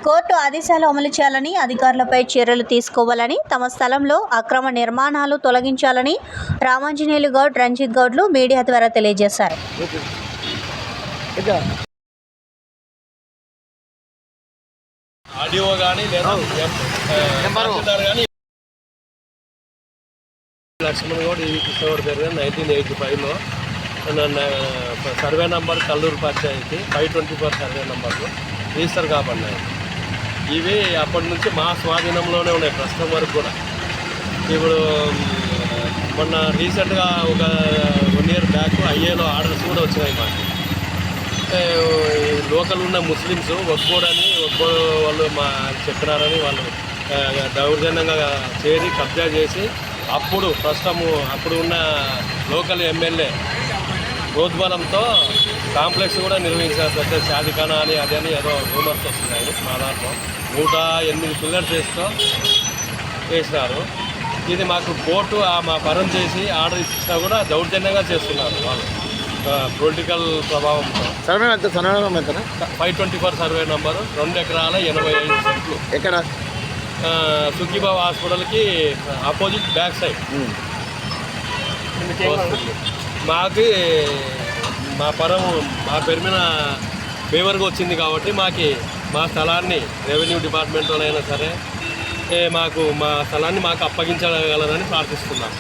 Court ఆదేశాలు అమలు చేయాలని, అధికారులపై చర్యలు తీసుకోవాలని, తమ స్థలంలో అక్రమ నిర్మాణాలు తొలగించాలని రామాంజనేయులు గౌడ్, రంజిత్ గౌడ్లు మీడియా ద్వారా తెలియజేశారు. ఆడియో కానీ లేదా లక్ష్మణ్ గౌడ్, ఈవి కృష్ణగౌడ్ పేరు 1985లో survey number Kalluru panchayat 524 survey నంబర్లు రిజిస్టర్ కాబడినాయి. ఇవి అప్పటి నుంచి మా స్వాధీనంలోనే ఉన్నాయి ప్రస్తుతం వరకు కూడా. ఇప్పుడు మొన్న రీసెంట్గా ఒక 1 year బ్యాక్ ఐఏలో ఆర్డర్స్ కూడా వచ్చినాయి మాకు. లోకల్ ఉన్న ముస్లిమ్స్ ఒప్పుకోడని వాళ్ళు మా చెప్పినారని వాళ్ళు దౌర్జన్యంగా చేరి కబ్జా చేసి అప్పుడు ఉన్న లోకల్ ఎమ్మెల్యే ప్రోద్బలంతో కాంప్లెక్స్ కూడా నిర్వహించారు. పెద్ద షాదిఖానా అని అదని ఏదో రూమర్స్ వస్తున్నాయి. మా దాంట్లో 108 పిల్లర్స్ వేసినారు. ఇది మాకు కోర్టు మా పరం చేసి ఆర్డర్ ఇచ్చినా కూడా దౌర్జన్యంగా చేస్తున్నారు వాళ్ళు పొలిటికల్ ప్రభావంతో. 524 సర్వే నంబరు 2 ఎకరాల 85 సెంట్లు. ఎక్కడ? సుఖీబాబు హాస్పిటల్కి ఆపోజిట్ బ్యాక్ సైడ్. మాకు మా పరం మా పేరు మీద ఫేవర్గా వచ్చింది కాబట్టి మా స్థలాన్ని రెవెన్యూ డిపార్ట్మెంట్లోనైనా సరే మా స్థలాన్ని మాకు అప్పగించగలరని ప్రార్థిస్తున్నాం.